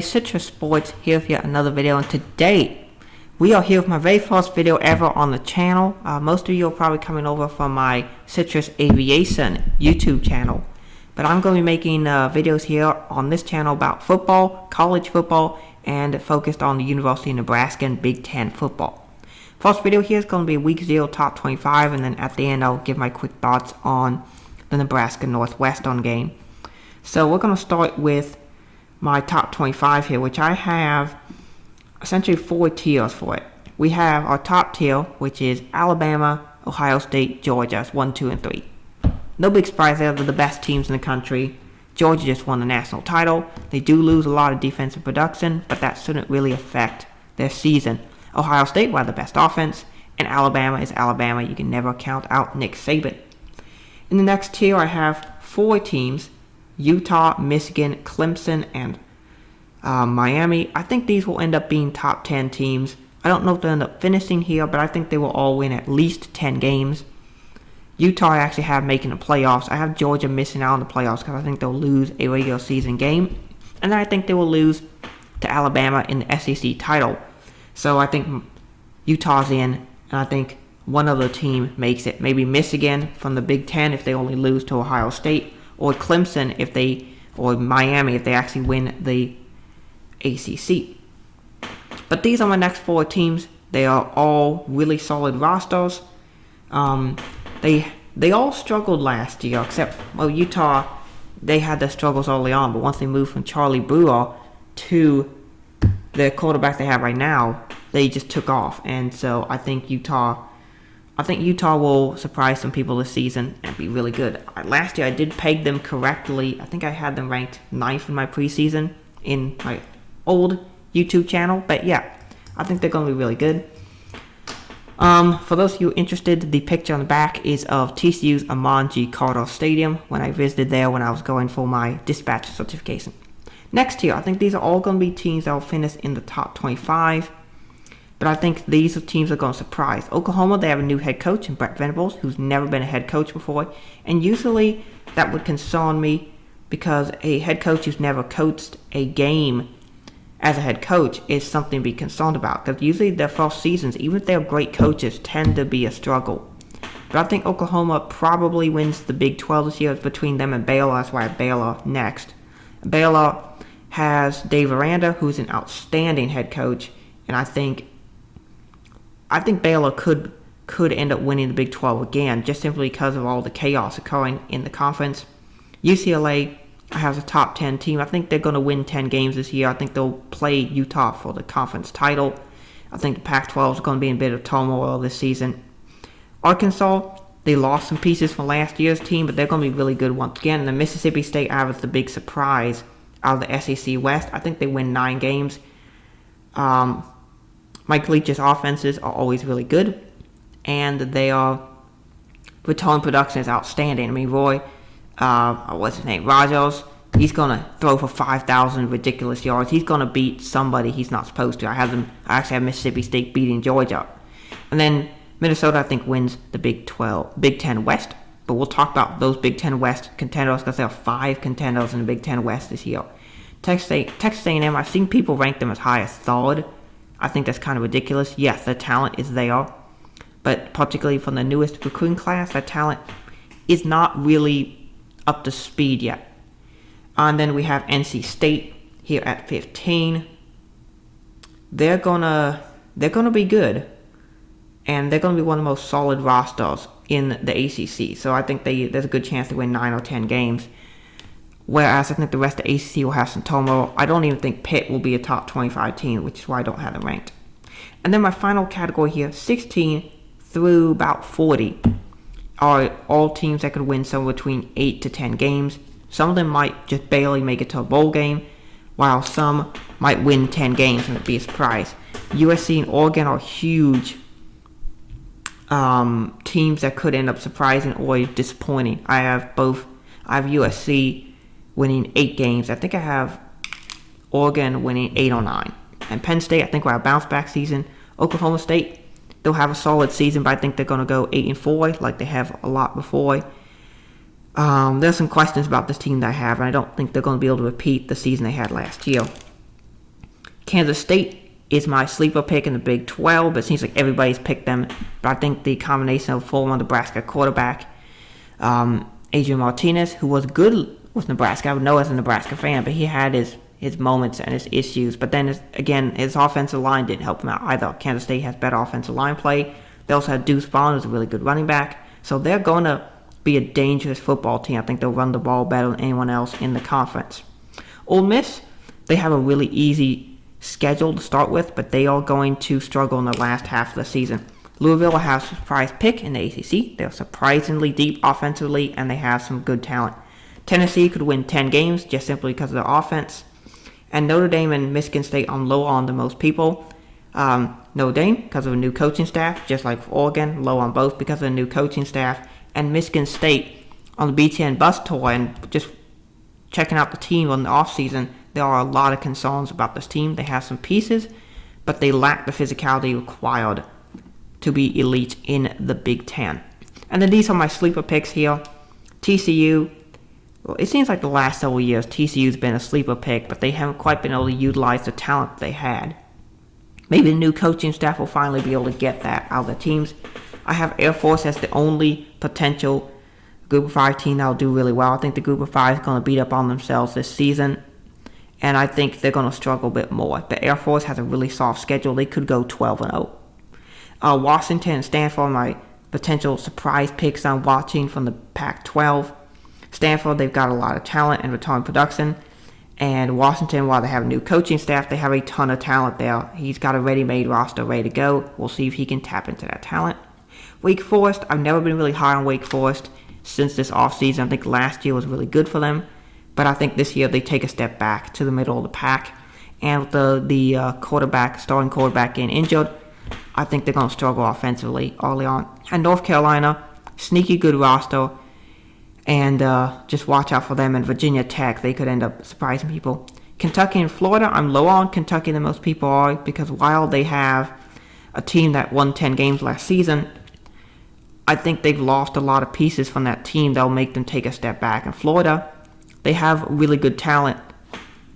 Citrus Sports here with yet another video, and today we are here with my very first video ever on the channel. Most of you are probably coming over from my Citrus Aviation YouTube channel, but I'm going to be making videos here on this channel about football, college football, and focused on the University of Nebraska and Big Ten football. First video here is going to be Week 0 Top 25, and then at the end I'll give my quick thoughts on the Nebraska-Northwestern game. So we're going to start with my top 25 here, which I have essentially 4 tiers for it. We have our top tier, which is Alabama, Ohio State, Georgia. That's 1, 2, and 3. No big surprise there. They're the best teams in the country. Georgia just won the national title. They do lose a lot of defensive production, but that shouldn't really affect their season. Ohio State will have the best offense, and Alabama is Alabama. You can never count out Nick Saban. In the next tier, I have 4 teams: Utah, Michigan, Clemson, and Miami. I think these will end up being top 10 teams. I don't know if they'll end up finishing here, but I think they will all win at least 10 games. Utah I actually have making the playoffs. I have Georgia missing out on the playoffs because I think they'll lose a regular season game. And then I think they will lose to Alabama in the SEC title. So I think Utah's in, and I think one other team makes it. Maybe Michigan from the Big Ten if they only lose to Ohio State, or Clemson or Miami if they actually win the ACC. But these are my next 4 teams. They are all really solid rosters. They all struggled last year, except Utah. They had their struggles early on, but once they moved from Charlie Brewer to the quarterback they have right now, they just took off. And so I think Utah will surprise some people this season and be really good. Last year I did peg them correctly. I think I had them ranked 9th in my preseason in my old YouTube channel. But yeah, I think they're going to be really good. For those of you interested, the picture on the back is of TCU's Amon G. Carter Stadium when I visited there when I was going for my dispatch certification. Next year, I think these are all going to be teams that will finish in the top 25. But I think these are teams that are going to surprise. Oklahoma, they have a new head coach in Brett Venables, who's never been a head coach before. And usually that would concern me because a head coach who's never coached a game as a head coach is something to be concerned about. Because usually their first seasons, even if they're great coaches, tend to be a struggle. But I think Oklahoma probably wins the Big 12 this year. It's between them and Baylor. That's why I have Baylor next. Baylor has Dave Aranda, who's an outstanding head coach. And I think Baylor could end up winning the Big 12 again, just simply because of all the chaos occurring in the conference. UCLA has a top 10 team. I think they're going to win 10 games this year. I think they'll play Utah for the conference title. I think the Pac-12 is going to be in a bit of turmoil this season. Arkansas, they lost some pieces from last year's team, but they're going to be really good once again. And the Mississippi State I was the big surprise out of the SEC West. I think they win 9 games. Mike Leach's offenses are always really good, and return production is outstanding. I mean, Rogers, he's going to throw for 5,000 ridiculous yards. He's going to beat somebody he's not supposed to. I actually have Mississippi State beating Georgia. And then Minnesota, I think, wins the Big 10 West, but we'll talk about those Big 10 West contenders because there are 5 contenders in the Big 10 West this year. Texas A&M, I've seen people rank them as high as 3rd. I think that's kind of ridiculous. Yes, the talent is there, but particularly from the newest recruiting class, that talent is not really up to speed yet. And then we have NC State here at 15. They're gonna be good, and they're gonna be one of the most solid rosters in the ACC. So I think there's a good chance to win 9 or 10 games. Whereas I think the rest of the ACC will have some turmoil. I don't even think Pitt will be a top 25 team, which is why I don't have them ranked. And then my final category here, 16 through about 40, are all teams that could win somewhere between 8 to 10 games. Some of them might just barely make it to a bowl game, while some might win 10 games and it'd be a surprise. Usc and Oregon are huge teams that could end up surprising or disappointing. I have USC winning 8 games. I think I have Oregon winning 8 or 9. And Penn State, I think, will have a bounce-back season. Oklahoma State, they'll have a solid season, but I think they're going to go 8-4 like they have a lot before. There's some questions about this team that I have, and I don't think they're going to be able to repeat the season they had last year. Kansas State is my sleeper pick in the Big 12. It seems like everybody's picked them. But I think the combination of former Nebraska quarterback Adrian Martinez, who was good with Nebraska, I would know as a Nebraska fan, but he had his moments and his issues. But then, his offensive line didn't help him out either. Kansas State has better offensive line play. They also have Deuce Vaughn, who's a really good running back. So they're going to be a dangerous football team. I think they'll run the ball better than anyone else in the conference. Ole Miss, they have a really easy schedule to start with, but they are going to struggle in the last half of the season. Louisville will have a surprise pick in the ACC. They're surprisingly deep offensively, and they have some good talent. Tennessee could win 10 games just simply because of their offense. And Notre Dame and Michigan State, I'm low on to most people. Notre Dame, because of a new coaching staff, just like Oregon, low on both because of a new coaching staff. And Michigan State on the BTN bus tour and just checking out the team on the offseason, there are a lot of concerns about this team. They have some pieces, but they lack the physicality required to be elite in the Big Ten. And then these are my sleeper picks here. TCU, well, it seems like the last several years TCU's been a sleeper pick, but they haven't quite been able to utilize the talent they had. Maybe the new coaching staff will finally be able to get that out of the teams. I have Air Force as the only potential Group of 5 team that will do really well. I think the Group of 5 is going to beat up on themselves this season, and I think they're going to struggle a bit more. But Air Force has a really soft schedule. They could go 12-0. Washington and Stanford, my potential surprise picks I'm watching from the Pac-12. Stanford, they've got a lot of talent and return production. And Washington, while they have a new coaching staff, they have a ton of talent there. He's got a ready-made roster ready to go. We'll see if he can tap into that talent. Wake Forest, I've never been really high on Wake Forest since this offseason. I think last year was really good for them. But I think this year they take a step back to the middle of the pack. And with the starting quarterback getting injured, I think they're going to struggle offensively early on. And North Carolina, sneaky good roster. And just watch out for them. And Virginia Tech, they could end up surprising people. Kentucky and Florida, I'm low on Kentucky than most people are, because while they have a team that won 10 games last season, I think they've lost a lot of pieces from that team that will make them take a step back. In Florida, they have really good talent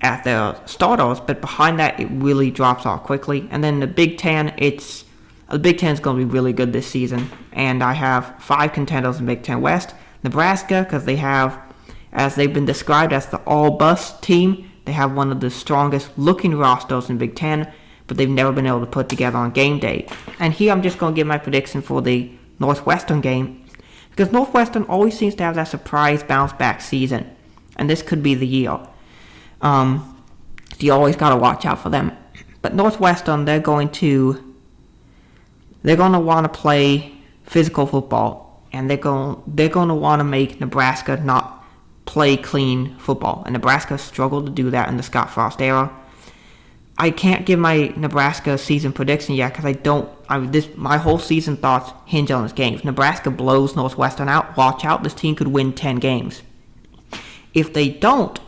at their starters, but behind that, it really drops off quickly. And then the Big Ten, the Big Ten is going to be really good this season. And I have 5 contenders in Big Ten West. Nebraska, because they have, as they've been described as the all-bus team, they have one of the strongest looking rosters in Big Ten, but they've never been able to put together on game day. And here I'm just going to give my prediction for the Northwestern game, because Northwestern always seems to have that surprise bounce-back season, and this could be the year. You always got to watch out for them. But Northwestern, they're going to want to play physical football. And they're going to want to make Nebraska not play clean football. And Nebraska struggled to do that in the Scott Frost era. I can't give my Nebraska season prediction yet because my whole season thoughts hinge on this game. If Nebraska blows Northwestern out, watch out. This team could win 10 games. If they don't,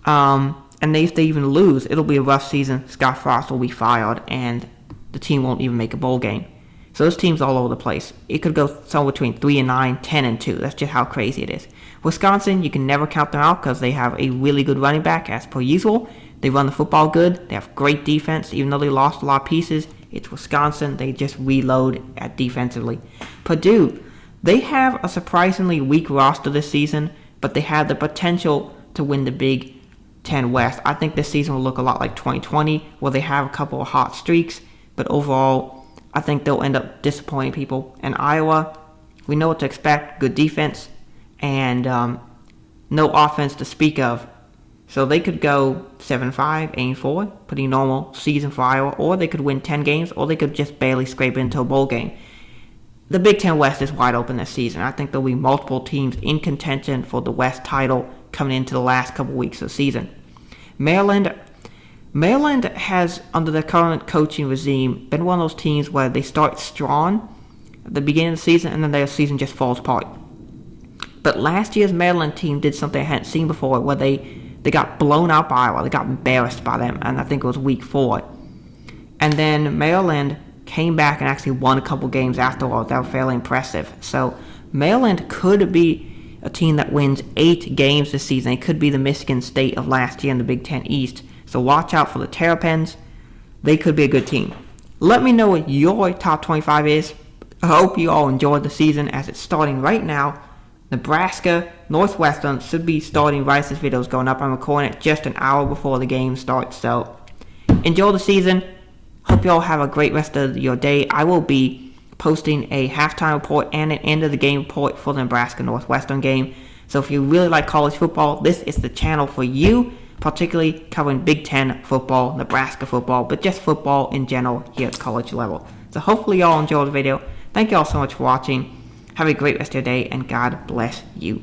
if they even lose, it'll be a rough season. Scott Frost will be fired, and the team won't even make a bowl game. So this team's all over the place. It could go somewhere between 3-9, 10-2. That's just how crazy it is. Wisconsin, you can never count them out because they have a really good running back, as per usual. They run the football good. They have great defense. Even though they lost a lot of pieces, it's Wisconsin. They just reload at defensively. Purdue, they have a surprisingly weak roster this season, but they have the potential to win the Big Ten West. I think this season will look a lot like 2020, where they have a couple of hot streaks, but overall, I think they'll end up disappointing people. And Iowa, we know what to expect. Good defense and no offense to speak of. So they could go 7-5, 8-4, pretty normal season for Iowa. Or they could win 10 games, or they could just barely scrape into a bowl game. The Big Ten West is wide open this season. I think there'll be multiple teams in contention for the West title coming into the last couple weeks of the season. Maryland has, under the current coaching regime, been one of those teams where they start strong at the beginning of the season and then their season just falls apart. But last year's Maryland team did something I hadn't seen before, where they got blown out by Iowa. They got embarrassed by them, and I think it was week 4. And then Maryland came back and actually won a couple games afterwards. That was fairly impressive. So Maryland could be a team that wins 8 games this season. It could be the Michigan State of last year in the Big Ten East. So watch out for the Terrapins. They could be a good team. Let me know what your top 25 is. I hope you all enjoyed the season as it's starting right now. Nebraska, Northwestern should be starting right as this video is going up. I'm recording it just an hour before the game starts. So enjoy the season. Hope you all have a great rest of your day. I will be posting a halftime report and an end of the game report for the Nebraska Northwestern game. So if you really like college football, this is the channel for you, particularly covering Big Ten football, Nebraska football, but just football in general here at college level. So hopefully you all enjoyed the video. Thank you all so much for watching. Have a great rest of your day, and God bless you.